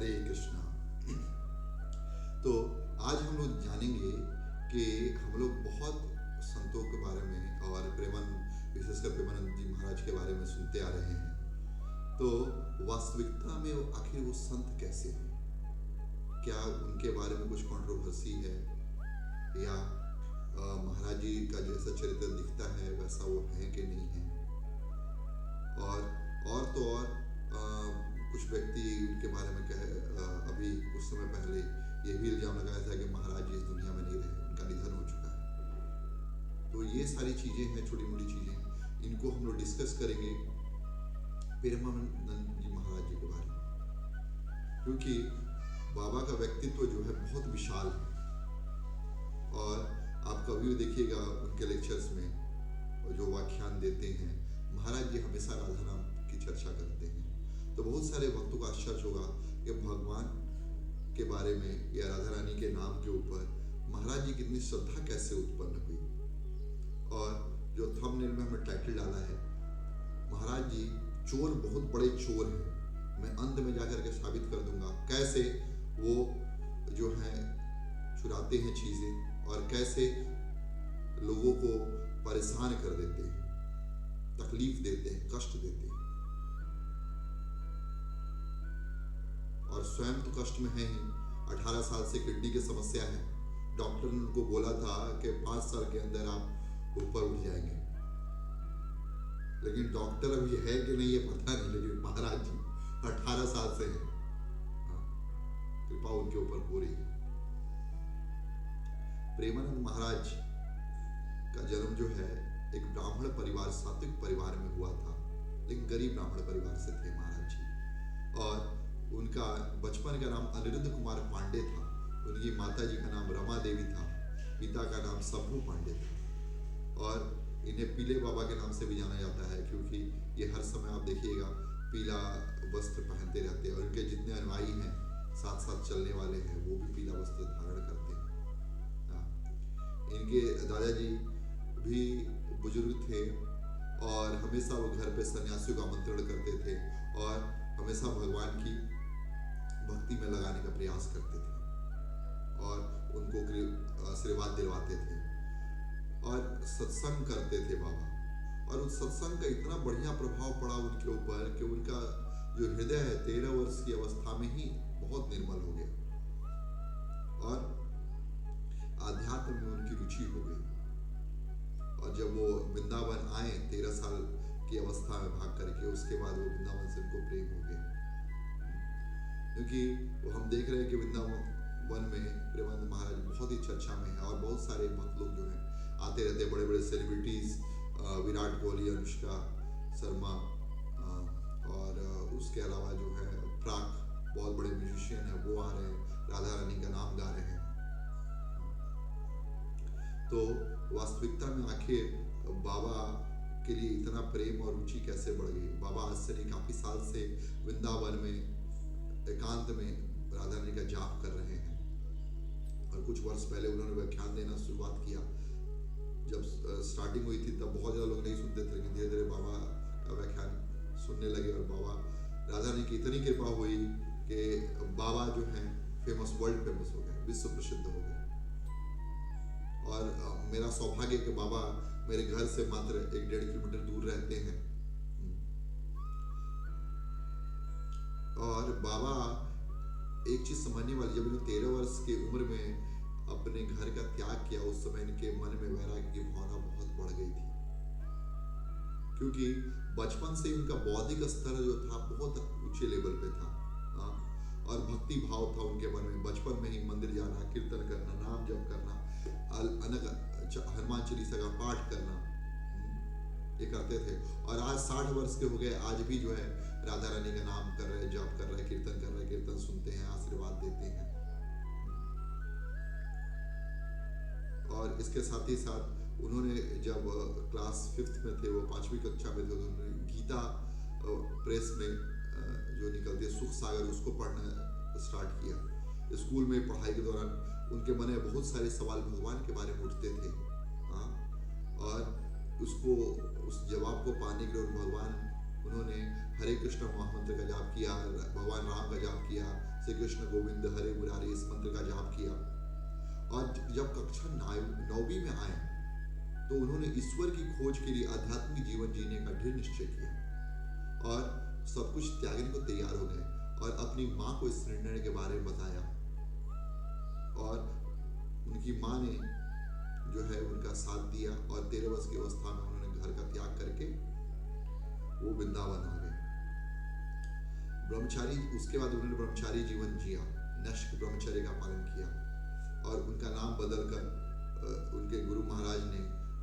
हरे कृष्णा। तो आज हम लोग जानेंगे कि हम लोग बहुत संतों के बारे में और विशेषकर प्रेमानंद जी महाराज के बारे में सुनते आ रहे हैं। तो वास्तविकता में आखिर वो संत कैसे हैं? क्या उनके बारे में कुछ कंट्रोवर्सी है या महाराज जी का जैसा चरित्र दिखता है वैसा वो है कि नहीं है? और तो और कुछ व्यक्ति उनके बारे में अभी कुछ समय पहले ये भी इल्जाम लगाया था कि महाराज जी इस दुनिया में नहीं रहे, उनका निधन हो चुका है। तो ये सारी चीजें हैं, छोटी मोटी चीजें, इनको हम लोग डिस्कस करेंगे प्रेमानंद जी महाराज जी के बारे में, क्योंकि बाबा का व्यक्तित्व जो है बहुत विशाल है। और आप कभी भी देखिएगा उनके लेक्चर्स में जो व्याख्यान देते हैं, महाराज जी हमेशा राधा नाम की चर्चा करते हैं। तो बहुत सारे भक्तों का आश्चर्य होगा कि भगवान के बारे में या राधा रानी के नाम के ऊपर महाराज जी कितनी श्रद्धा कैसे उत्पन्न हुई। और जो थंबनेल में हमने टाइटल डाला है, महाराज जी चोर बहुत बड़े चोर हैं, मैं अंत में जाकर के साबित कर दूंगा कैसे वो जो है चुराते हैं चीजें और कैसे लोगों को परेशान कर देते हैं, तकलीफ देते हैं, कष्ट देते हैं। और स्वयं तो कष्ट में है ही। 18 साल से किडनी की समस्या है। डॉक्टर ने उनको बोला था कि 5 साल के अंदर आप ऊपर उठ जाएंगे, लेकिन डॉक्टर अभी है कि नहीं ये पता नहीं, लेकिन महाराज जी 18 साल से हैं। कृपा उनके ऊपर हो रही है। प्रेमानंद महाराज का जन्म जो है एक ब्राह्मण परिवार, सात्विक परिवार में हुआ था, लेकिन गरीब ब्राह्मण परिवार से थे महाराज जी। और उनका बचपन का नाम अनिरुद्ध कुमार पांडे था। उनकी माता जी का नाम रमा देवी था, पिता का नाम सभ्रू पांडे था। और इन्हें पीले बाबा के नाम से भी जाना जाता है, क्योंकि ये हर समय आप देखिएगा पीला वस्त्र पहनते रहते हैं। और उनके जितने अनुयायी हैं, साथ साथ चलने वाले हैं, वो भी पीला वस्त्र धारण करते हैं। इनके दादाजी भी बुजुर्ग थे और हमेशा वो घर पे सन्यासियों का आमंत्रण करते थे और हमेशा भगवान की भक्ति में लगाने का प्रयास करते थे और उनको आशीर्वाद दिलवाते थे और सत्संग करते थे बाबा। और उस सत्संग का इतना बढ़िया प्रभाव पड़ा उनके ऊपर कि उनका जो हृदय है 13 वर्ष की अवस्था में ही बहुत निर्मल हो गया और आध्यात्म में उनकी रुचि हो गई। और जब वो वृंदावन आए 13 साल की अवस्था में भाग करके, उसके बाद वो वृंदावन से उनको प्रेम हो गया। क्योंकि वो हम देख रहे हैं कि वृंदावन में प्रेमानंद महाराज बहुत ही चर्चा में है और बहुत सारे भक्त लोग जो हैं आते रहते हैं, बड़े बड़े सेलिब्रिटीज, विराट कोहली, अनुष्का शर्मा, और उसके अलावा जो है प्राक, बहुत बड़े म्यूजिशियन हैं, वो आ रहे हैं, राधा रानी का नाम गा रहे हैं। तो वास्तविकता में आखिर बाबा के लिए इतना प्रेम और रुचि कैसे बढ़ गई? बाबा आज से काफी साल से वृंदावन में एकांत में राधा रानी का जाप कर रहे हैं। और कुछ वर्ष पहले उन्होंने व्याख्यान देना शुरुआत किया। जब स्टार्टिंग हुई थी तब बहुत ज्यादा लोग नहीं सुनते थे, लेकिन धीरे धीरे बाबा का व्याख्यान सुनने लगे और बाबा राधा रानी की इतनी कृपा हुई कि बाबा जो है फेमस, वर्ल्ड फेमस हो गए, विश्व प्रसिद्ध हो गए। और मेरा सौभाग्य कि बाबा मेरे घर से मात्र 1-1.5 किलोमीटर दूर रहते हैं। और बाबा एक चीज समझने वाली, जब इन्होंने 13 वर्ष की उम्र में अपने घर का त्याग किया, उस समय इनके मन में वैराग्य की भावना बहुत बढ़ गई थी, क्योंकि बचपन से उनका बौद्धिक स्तर जो था बहुत ऊंचे लेवल पे था। और भक्ति भाव था उनके मन में। बचपन में ही मंदिर जाना, कीर्तन करना, नाम जप करना, हनुमान चालीसा का पाठ करना, ये करते थे। और आज 60 वर्ष के हो गए, आज भी जो है राधा रानी का नाम कर रहे, जप कर रहे, कीर्तन कर रहे, कीर्तन सुनते हैं, आशीर्वाद देते हैं। और इसके साथ ही साथ उन्होंने जब क्लास 5th में थे, वो 5वीं कक्षा में थे, तो उन्होंने गीता प्रेस में जो निकलती है सुख सागर, उसको पढ़ना स्टार्ट किया। स्कूल में पढ़ाई के दौरान उनके मन में बहुत सारे सवाल भगवान के बारे में उठते थे। और उसको, उस जवाब को पाने के लिए भगवान उन्होंने हरे कृष्ण महामंत्र का जाप किया, भगवान राम का जाप किया, श्री कृष्ण गोविंद हरे मुरारी इस मंत्र का जाप किया। और जब कक्षा 9वीं में आए तो उन्होंने ईश्वर की खोज के लिए आध्यात्मिक जीवन जीने का दृढ़ निश्चय किया और सब कुछ त्यागने को तैयार हो गए और अपनी माँ को इस निर्णय के बारे में बताया। और उनकी माँ ने जो है उनका साथ दिया और 13 वर्ष की अवस्था में उन्होंने घर का त्याग करके वो वृंदावन आ गए। ब्रह्मचारी, उसके बाद उन्होंने ब्रह्मचारी जीवन जिया, नष्ट ब्रह्मचर्य का पालन किया और उनका नाम बदलकर उनके गुरु महाराज ने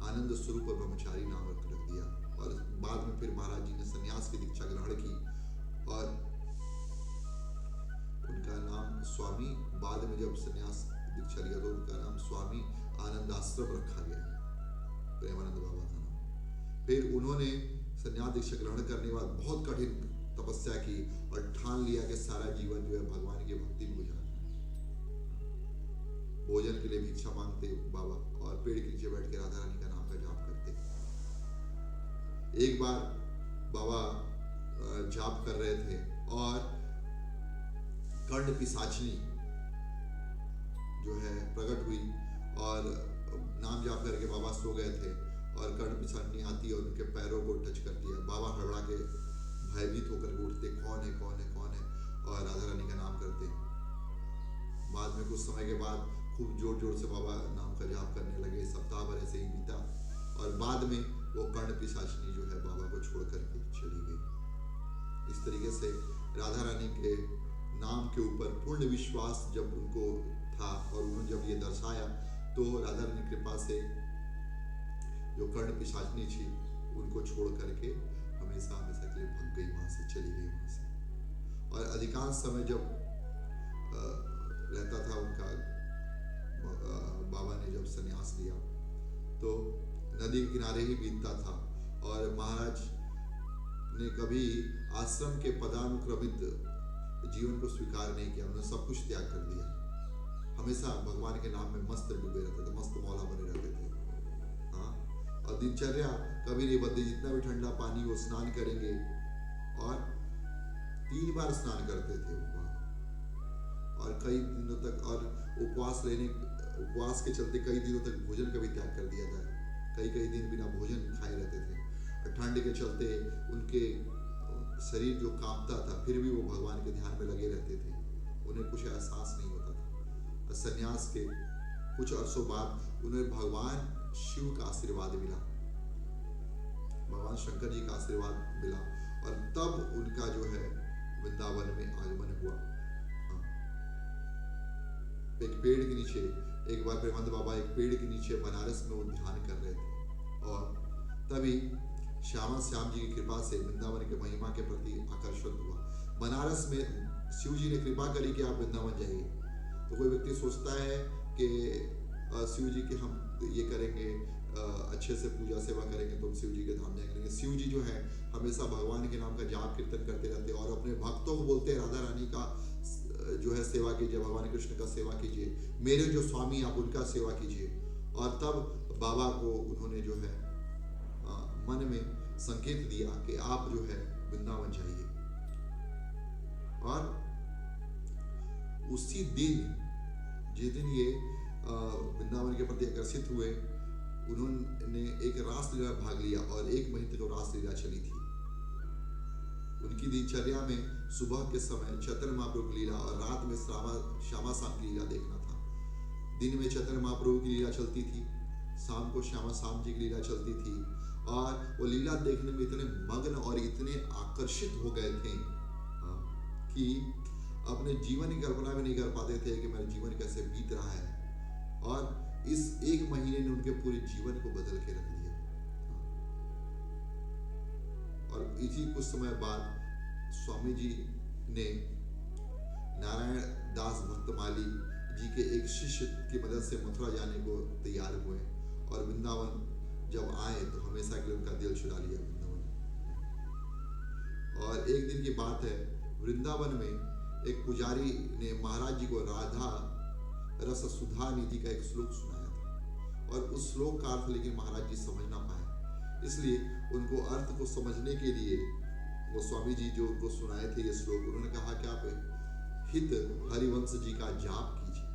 आनंद स्वरूप ब्रह्मचारी नाम रख दिया। और बाद में फिर महाराज जी ने सन्यास की दीक्षा ग्रहण की और उनका नाम स्वामी, बाद में जब सन्यास दीक्षा लिया तो उनका नाम स्वामी आनंद आश्रम रखा गया, प्रेमानंद बाबा का नाम। फिर उन्होंने सन्यास दीक्षा ग्रहण करने के बाद बहुत कठिन तपस्या की और ठान लिया कि सारा जीवन जो है भगवान की भक्ति में गुजारना। भोजन के लिए भिक्षा मांगते बाबा और पेड़ के नीचे बैठ के राधा रानी का नाम का जाप करते। एक बार बाबा जाप कर रहे थे और कर्ण पिशाचिनी जो है प्रकट हुई और नाम जाप करके बाबा सो गए थे और कर्ण पिशाचिनी आती और उनके पैरों को टच कर दिया। बाबा हड़बड़ा के भयभीत होकर उठते, कौन है कौन है कौन है, और राधा रानी का नाम करते। बाद में कुछ समय के बाद खूब जोर जोर से बाबा नाम का जाप करने लगे। सप्ताह भर ऐसे ही बीता और बाद में वो कर्ण पिशाचिनी जो है बाबा को छोड़ करके चली गई। इस तरीके से राधा रानी के नाम के ऊपर पूर्ण विश्वास जब उनको था और उन्होंने जब ये दर्शाया तो राधा रानी की कृपा से जो कर्ण पिशाचिनी थी उनको छोड़ करके हमेशा हमेशा के लिए भाग गई, वहां से चली गई वहां से। और अधिकांश समय जब रहता था उनका बाबा ने जब सन्यास लिया तो नदी के किनारे ही बीतता था और महाराज ने कभी आश्रम के पदानुक्रमित जीवन को स्वीकार नहीं किया। उन्होंने सब कुछ त्याग कर दिया, हमेशा भगवान के नाम में मस्त डूबे रहते थे, मस्त मौला बने रहते थे। हाँ, और दिनचर्या कभी नहीं बदली, जितना भी ठंडा पानी वो स्नान करेंगे और 3 बार स्नान करते थे और कई दिनों तक, और उपवास के चलते कई दिनों तक भोजन का भी त्याग कर दिया था। कई दिन बिना भोजन खाए रहते थे और ठंड के चलते उनके शरीर जो कांपता था फिर भी वो भगवान के ध्यान में लगे रहते थे, उन्हें कुछ एहसास नहीं होता था। सन्यास के कुछ अरसों बाद उन्हें भगवान शिव का आशीर्वाद मिला, भगवान शंकर जी का आशीर्वाद मिला और तब उनका जो है वृंदावन में आगमन हुआ। एक पेड़ के नीचे, एक बार प्रेमानंद बाबा एक पेड़ के नीचे बनारस में वो ध्यान कर रहे थे और तभी श्याम जी की कृपा से वृंदावन के महिमा के प्रति आकर्षण हुआ। बनारस में शिव जी ने कृपा करी कि आप वृंदावन जाइए। तो कोई व्यक्ति सोचता है कि शिव जी के हम ये करेंगे, अच्छे से पूजा सेवा करेंगे तो हम शिव जी के धाम जाएंगे। लेकिन शिव जी जो है हमेशा भगवान के नाम का जाप कीर्तन करते रहते और अपने भक्तों को बोलते हैं राधा रानी का जो है सेवा कीजिए, भगवान कृष्ण का सेवा कीजिए, मेरे जो स्वामी आप उनका सेवा कीजिए। और तब बाबा को उन्होंने जो है मन में संकेत दिया कि आप जो है वृंदावन जाइए। और उसी दिन जिस दिन ये वृंदावन के प्रति आकर्षित हुए, उन्होंने एक रासलीला भाग लिया और 1 महीने तक रासलीला चली थी। उनकी दिनचर्या में सुबह के समय चैतन्य महाप्रभु की लीला और रात में श्यामा शाम की लीला देखना था। दिन में चैतन्य महाप्रभु की लीला चलती थी, शाम को श्यामा शाम जी की लीला चलती थी और वो लीला देखने में इतने मग्न और इतने आकर्षित हो गए थे कि अपने जीवन की कल्पना भी नहीं कर पाते थे कि मेरा जीवन कैसे बीत रहा है। और इस 1 महीने ने उनके पूरे जीवन को बदल के रख दिया। और इसी कुछ समय बाद स्वामी जी ने नारायण दास भक्तमाली जी के एक शिष्य की मदद से मथुरा जाने को तैयार हुए और वृंदावन जब आए तो हमेशा के लिए उनका दिल चुरा लिया वृंदावन। और एक दिन की बात है, वृंदावन में एक पुजारी ने महाराज जी को राधा रस सुधा निधि का एक श्लोक सुनाया था और उस श्लोक का अर्थ लेकिन महाराज जी समझ ना पाए, इसलिए उनको अर्थ को समझने के लिए वो स्वामी जी जो उनको सुनाए थे ये श्लोक, उन्होंने कहा कि आप हित हरिवंश जी का जाप कीजिए,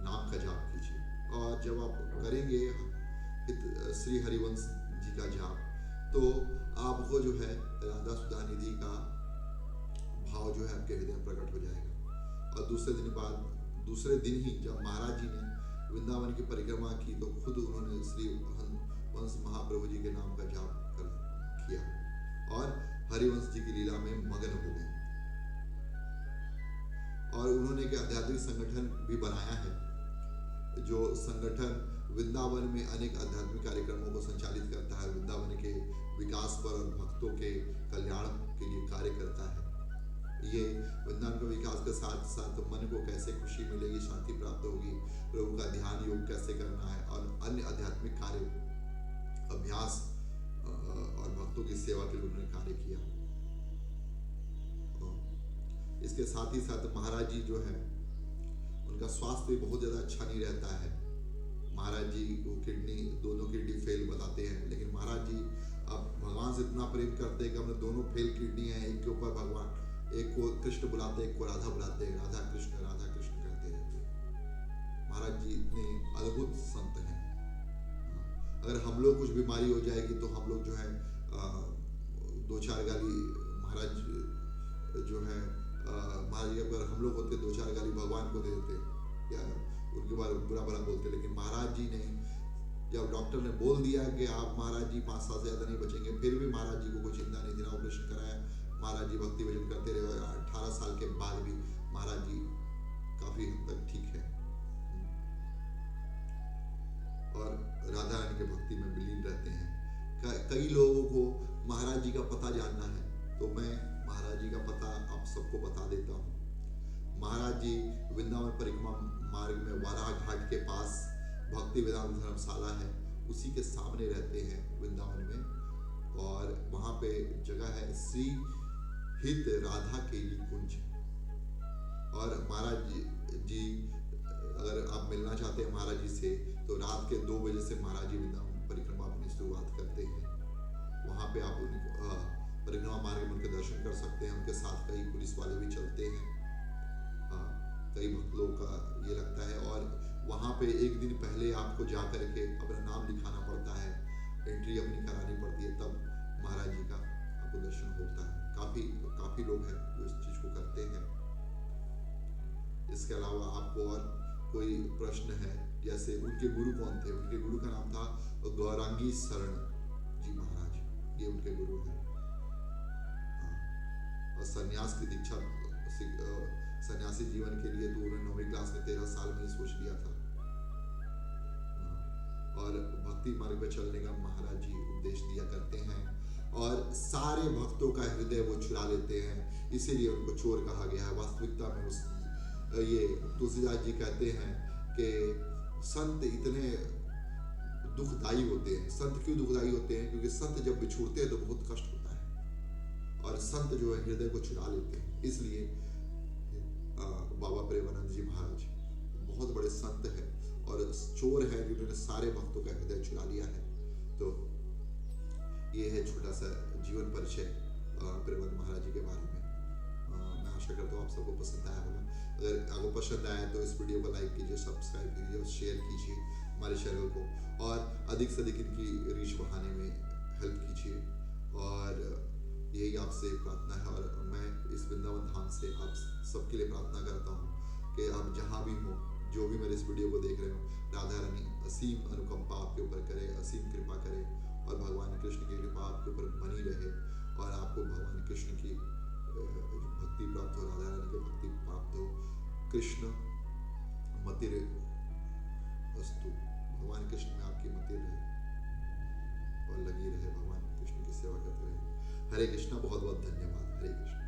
नाम का जाप कीजिए। और जब आप करेंगे हित श्री हरिवंश जी का जाप, तो आपको जो है राधा सुधा निधि का भाव जो है आपके हृदय में प्रकट हो जाएगा। और दूसरे दिन ही जब महाराज जी ने वृंदावन की परिक्रमा की, तो खुद उन्होंने श्री वंश महाप्रभु जी के नाम का जाप किया और हरिवंश जी की लीला में मगन हो गए। और उन्होंने एक आध्यात्मिक संगठन भी बनाया है, जो संगठन वृंदावन में अनेक आध्यात्मिक कार्यक्रमों को संचालित करता है, वृंदावन के विकास पर और भक्तों के कल्याण के लिए कार्य करता है। ये वृंदावन के विकास के साथ साथ मन को कैसे खुशी मिलेगी, शांति प्राप्त होगी, प्रभु का ध्यान योग कैसे करना है, और अन्य आध्यात्मिक कार्य अभ्यास और भक्तों की सेवा के लिए उन्होंने कार्य किया। इसके साथ ही साथ महाराज जी जो है उनका स्वास्थ्य बहुत ज़्यादा अच्छा नहीं रहता है। महाराज जी को दोनों किडनी फेल बताते हैं, लेकिन महाराज जी अब भगवान से इतना प्रेम करते हैं कि हमने दोनों फेल किडनी है, एक के ऊपर भगवान, एक को कृष्ण बुलाते हैं, एक को राधा बुलाते हैं, राधा कृष्ण करते रहते हैं। महाराज जी इतने अद्भुत संत हैं। अगर हम लोग कुछ बीमारी हो जाएगी तो हम लोग जो है दो चार गाली महाराज जो है महाराज जी पर हम लोग होते, दो चार गाली भगवान को दे देते या उनके बारे में बुरा बोलते। लेकिन महाराज जी ने जब डॉक्टर ने बोल दिया कि आप महाराज जी 5 साल से ज़्यादा नहीं बचेंगे, फिर भी महाराज जी को कोई चिंता नहीं थी, ना ऑपरेशन कराया, महाराज जी भक्ति भजन करते रहे। 18 साल के बाद भी महाराज जी काफी हद तक ठीक है और राधा रानी के भक्ति में विलीन रहते हैं। कई लोगों को महाराज जी का पता जानना है, तो मैं महाराज जी का पता आप सबको बता देता हूँ। महाराज जी वृंदावन परिक्रमा मार्ग में वाराह घाट के पास भक्ति वेदांत धर्मशाला है, उसी के सामने रहते हैं वृंदावन में। और वहाँ पे जगह है श्री हित राधा केली कुंज। और महाराज जी अगर आप मिलना चाहते हैं महाराज जी से, तो रात के 2 बजे से महाराज जी वृंदावन परिक्रमा अपनी शुरुआत करते हैं। वहाँ पे आप उनको परिक्रमा मार्ग में उनके दर्शन कर सकते हैं। उनके साथ कई पुलिस वाले भी चलते हैं, कई भक्त लोगों का ये लगता है। और वहाँ पे एक दिन पहले आपको जा करके अपना नाम लिखाना पड़ता है, एंट्री अपनी करानी पड़ती है, तब महाराज जी का आपको दर्शन होता है। काफी लोग हैं जो इस चीज को करते हैं। इसके अलावा आपको और कोई प्रश्न है, जैसे उनके गुरु कौन थे? उनके गुरु का नाम था गौरांगी शरण जी महाराज, ये उनके गुरु हैं। और सन्यास की दीक्षा, सन्यासी जीवन के लिए तो उन्होंने 9वीं क्लास में 13 साल में ही सोच लिया था। और भक्ति मार्ग पे चलने का महाराज जी उपदेश दिया करते हैं और सारे भक्तों का हृदय वो चुरा लेते हैं, इसीलिए उनको चोर कहा गया है। वास्तविकता में ये तुलसीदास जी कहते हैं कि संत इतने दुखदाई होते हैं। संत क्यों दुखदाई होते हैं? क्योंकि संत जब बिछुड़ते हैं तो बहुत कष्ट होता है, और संत जो है हृदय को चुरा लेते हैं। इसलिए बाबा प्रेमानंद जी महाराज बहुत बड़े संत हैं और चोर है जिन्होंने सारे भक्तों का हृदय चुरा लिया है। तो ये है छोटा सा जीवन परिचय प्रेमानंद महाराज जी के बारे में। मैं आशा करता हूँ आप सबको पसंद आया होगा। अगर आपको पसंद आया तो इस वीडियो को लाइक कीजिए, सब्सक्राइब कीजिए और शेयर कीजिए हमारे चैनल को, और अधिक से अधिक इनकी रीच बढ़ाने में हेल्प कीजिए। और यही आपसे प्रार्थना है, और मैं इस वृंदावन धाम से आप सबके लिए प्रार्थना करता हूँ कि आप जहाँ भी हो, जो भी मेरे इस वीडियो को देख रहे हो, राधा रानी असीम अनुकंपा आपके ऊपर करे, असीम कृपा करे, और भगवान कृष्ण की कृपा आपके ऊपर बनी रहे, और आपको भगवान कृष्ण की भक्ति प्राप्त हो, राधा रानी की भक्ति प्राप्त हो। कृष्ण मतिर अस्तु, भगवान कृष्ण में आपकी मति रहे और लगी रहे, भगवान कृष्ण की सेवा करते रहे। हरे कृष्णा, बहुत बहुत धन्यवाद। हरे कृष्ण।